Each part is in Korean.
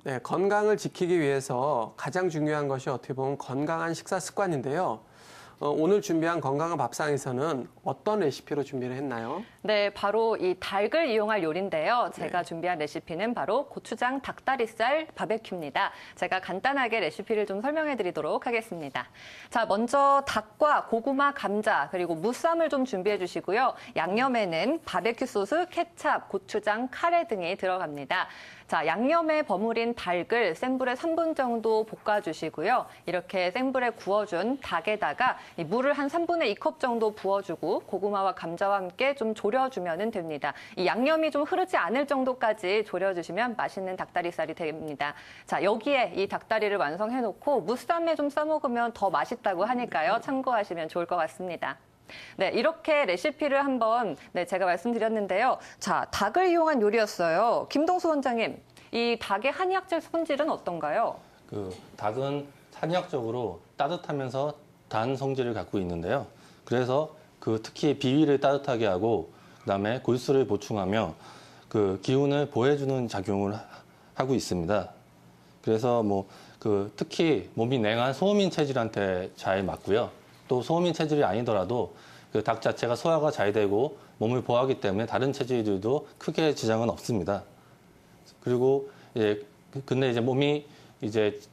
네, 건강을 지키기 위해서 가장 중요한 것이 어떻게 보면 건강한 식사 습관인데요. 오늘 준비한 건강한 밥상에서는 어떤 레시피로 준비를 했나요? 네, 바로 이 닭을 이용할 요리인데요. 제가 준비한 레시피는 바로 고추장 닭다리살 바베큐입니다. 제가 간단하게 레시피를 좀 설명해 드리도록 하겠습니다. 자, 먼저 닭과 고구마, 감자, 그리고 무쌈을 좀 준비해 주시고요. 양념에는 바베큐 소스, 케찹, 고추장, 카레 등이 들어갑니다. 자, 양념에 버무린 닭을 센 불에 3분 정도 볶아주시고요. 이렇게 센 불에 구워준 닭에다가 이 물을 한 3분의 2컵 정도 부어주고 고구마와 감자와 함께 좀 졸여주면 됩니다. 이 양념이 좀 흐르지 않을 정도까지 졸여주시면 맛있는 닭다리살이 됩니다. 자, 여기에 이 닭다리를 완성해놓고 무쌈에 좀 싸먹으면 더 맛있다고 하니까요. 참고하시면 좋을 것 같습니다. 네, 이렇게 레시피를 한번 제가 말씀드렸는데요. 자, 닭을 이용한 요리였어요. 김동수 원장님, 이 닭의 한의학적 성질은 어떤가요? 닭은 한의학적으로 따뜻하면서 단 성질을 갖고 있는데요. 그래서 특히 비위를 따뜻하게 하고 그다음에 골수를 보충하며 기운을 보호해주는 작용을 하고 있습니다. 그래서 특히 몸이 냉한 소음인 체질한테 잘 맞고요. 또 소음인 체질이 아니더라도 닭 자체가 소화가 잘 되고 몸을 보호하기 때문에 다른 체질들도 크게 지장은 없습니다. 그리고 근데 이제 몸이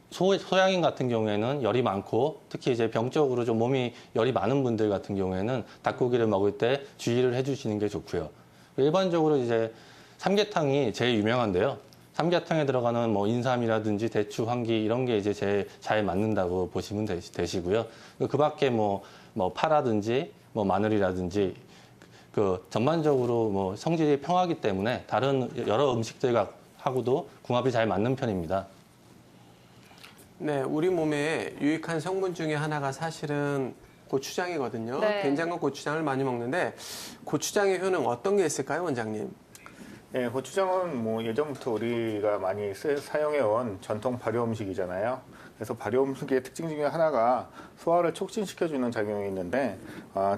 소양인 같은 경우에는 열이 많고 특히 병적으로 좀 몸이 열이 많은 분들 같은 경우에는 닭고기를 먹을 때 주의를 해주시는 게 좋고요. 일반적으로 삼계탕이 제일 유명한데요. 삼계탕에 들어가는 인삼이라든지 대추, 황기 이런 게 제일 잘 맞는다고 보시면 되시고요. 그 밖에 파라든지 마늘이라든지 전반적으로 성질이 평하기 때문에 다른 여러 음식들하고도 궁합이 잘 맞는 편입니다. 네, 우리 몸에 유익한 성분 중에 하나가 사실은 고추장이거든요. 네. 된장과 고추장을 많이 먹는데 고추장의 효능 어떤 게 있을까요, 원장님? 네, 고추장은 예전부터 우리가 많이 사용해온 전통 발효 음식이잖아요. 그래서 발효 음식의 특징 중에 하나가 소화를 촉진시켜주는 작용이 있는데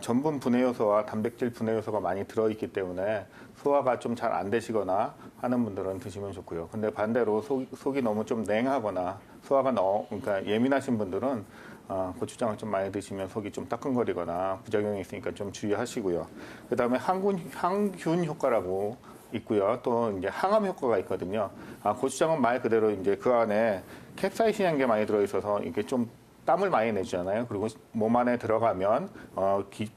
전분 분해 요소와 단백질 분해 요소가 많이 들어있기 때문에 소화가 좀 잘 안 되시거나 하는 분들은 드시면 좋고요. 근데 반대로 속이 너무 좀 냉하거나 소화가 그러니까 예민하신 분들은 고추장을 좀 많이 드시면 속이 좀 따끔거리거나 부작용이 있으니까 좀 주의하시고요. 그다음에 항균 효과라고 있고요. 또 항암 효과가 있거든요. 고추장은 말 그대로 그 안에 캡사이신이라는 게 많이 들어있어서 이게 좀 땀을 많이 내주잖아요. 그리고 몸 안에 들어가면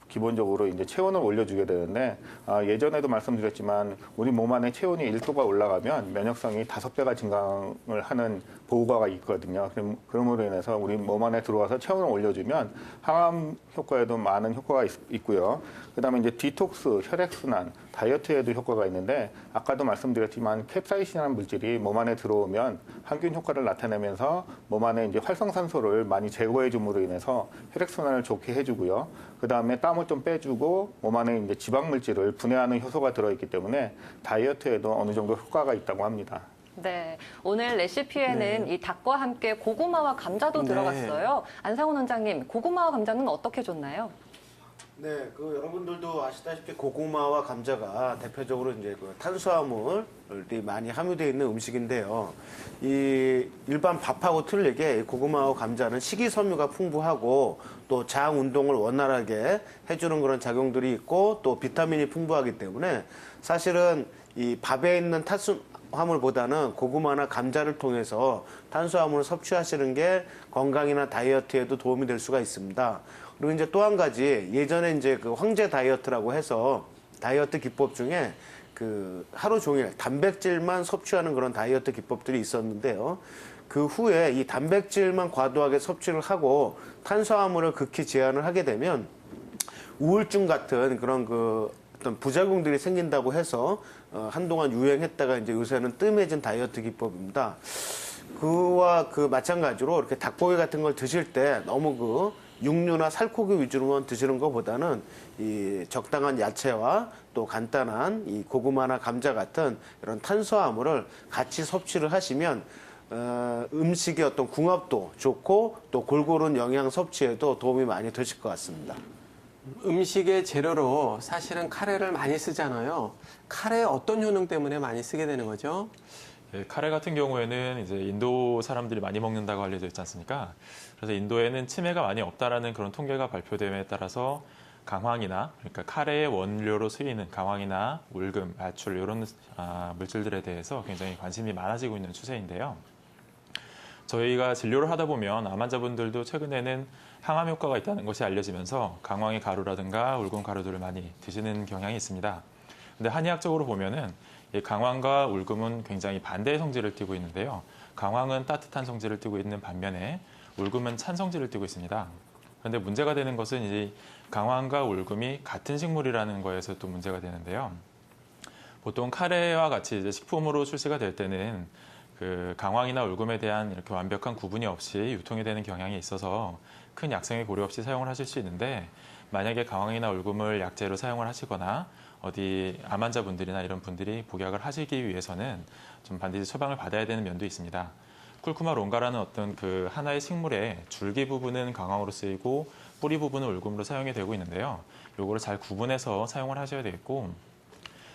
기본적으로 체온을 올려주게 되는데 예전에도 말씀드렸지만 우리 몸 안에 체온이 1도가 올라가면 면역성이 5배가 증강을 하는 보고가 있거든요. 그럼으로 인해서 우리 몸 안에 들어와서 체온을 올려주면 항암 효과에도 많은 효과가 있고요. 그다음에 디톡스, 혈액순환, 다이어트에도 효과가 있는데 아까도 말씀드렸지만 캡사이신이라는 물질이 몸 안에 들어오면 항균 효과를 나타내면서 몸 안에 활성산소를 많이 제거해 줌으로 인해서 혈액순환을 좋게 해주고요. 그다음에 땀을 좀 빼주고 몸 안에 지방 물질을 분해하는 효소가 들어있기 때문에 다이어트에도 어느 정도 효과가 있다고 합니다. 네, 오늘 레시피에는 이 닭과 함께 고구마와 감자도 들어갔어요. 안상훈 원장님, 고구마와 감자는 어떻게 줬나요? 네, 여러분들도 아시다시피 고구마와 감자가 대표적으로 탄수화물이 많이 함유되어 있는 음식인데요. 이 일반 밥하고 틀리게 고구마와 감자는 식이섬유가 풍부하고 또 장 운동을 원활하게 해주는 그런 작용들이 있고 또 비타민이 풍부하기 때문에 사실은 이 밥에 있는 탄수화물보다는 고구마나 감자를 통해서 탄수화물을 섭취하시는 게 건강이나 다이어트에도 도움이 될 수가 있습니다. 그리고 또 한 가지 예전에 황제 다이어트라고 해서 다이어트 기법 중에 하루 종일 단백질만 섭취하는 그런 다이어트 기법들이 있었는데요. 그 후에 이 단백질만 과도하게 섭취를 하고 탄수화물을 극히 제한을 하게 되면 우울증 같은 그런 어떤 부작용들이 생긴다고 해서 한동안 유행했다가 요새는 뜸해진 다이어트 기법입니다. 그와 마찬가지로 이렇게 닭고기 같은 걸 드실 때 너무 육류나 살코기 위주로만 드시는 것보다는 이 적당한 야채와 또 간단한 이 고구마나 감자 같은 이런 탄수화물을 같이 섭취를 하시면 음식의 어떤 궁합도 좋고 또 골고루 영양 섭취에도 도움이 많이 되실 것 같습니다. 음식의 재료로 사실은 카레를 많이 쓰잖아요. 카레 어떤 효능 때문에 많이 쓰게 되는 거죠? 네, 카레 같은 경우에는 이제 인도 사람들이 많이 먹는다고 알려져 있지 않습니까? 그래서 인도에는 치매가 많이 없다라는 그런 통계가 발표됨에 따라서 강황이나 그러니까 카레의 원료로 쓰이는 강황이나 울금, 알출 이런 물질들에 대해서 굉장히 관심이 많아지고 있는 추세인데요. 저희가 진료를 하다 보면 암 환자분들도 최근에는 항암 효과가 있다는 것이 알려지면서 강황의 가루라든가 울금 가루들을 많이 드시는 경향이 있습니다. 근데 한의학적으로 보면은 이 강황과 울금은 굉장히 반대의 성질을 띠고 있는데요. 강황은 따뜻한 성질을 띠고 있는 반면에 울금은 찬 성질을 띠고 있습니다. 그런데 문제가 되는 것은 이제 강황과 울금이 같은 식물이라는 거에서 또 문제가 되는데요. 보통 카레와 같이 이제 식품으로 출시가 될 때는 그 강황이나 울금에 대한 이렇게 완벽한 구분이 없이 유통이 되는 경향이 있어서 큰 약성의 고려 없이 사용을 하실 수 있는데, 만약에 강황이나 울금을 약재로 사용을 하시거나 어디 암 환자분들이나 이런 분들이 복약을 하시기 위해서는 좀 반드시 처방을 받아야 되는 면도 있습니다. 쿨쿠마 롱가라는 어떤 그 하나의 식물의 줄기 부분은 강황으로 쓰이고 뿌리 부분은 울금으로 사용이 되고 있는데요. 요거를 잘 구분해서 사용을 하셔야 되겠고,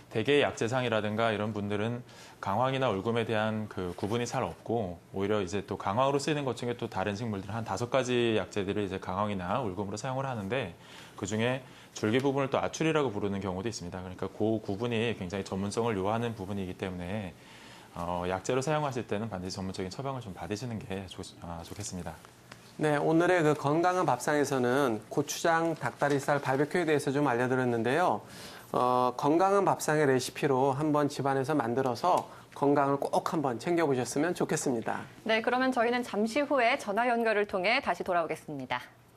대개 약재상이라든가 이런 분들은 강황이나 울금에 대한 그 구분이 잘 없고, 오히려 이제 또 강황으로 쓰이는 것 중에 또 다른 식물들 한 5가지 약재들을 이제 강황이나 울금으로 사용을 하는데, 그 중에 줄기 부분을 또 아출이라고 부르는 경우도 있습니다. 그러니까 그 구분이 굉장히 전문성을 요하는 부분이기 때문에 약재로 사용하실 때는 반드시 전문적인 처방을 좀 받으시는 게 좋겠습니다. 네, 오늘의 그 건강한 밥상에서는 고추장 닭다리살 바베큐에 대해서 좀 알려드렸는데요. 건강한 밥상의 레시피로 한번 집안에서 만들어서 건강을 꼭 한번 챙겨보셨으면 좋겠습니다. 네, 그러면 저희는 잠시 후에 전화 연결을 통해 다시 돌아오겠습니다.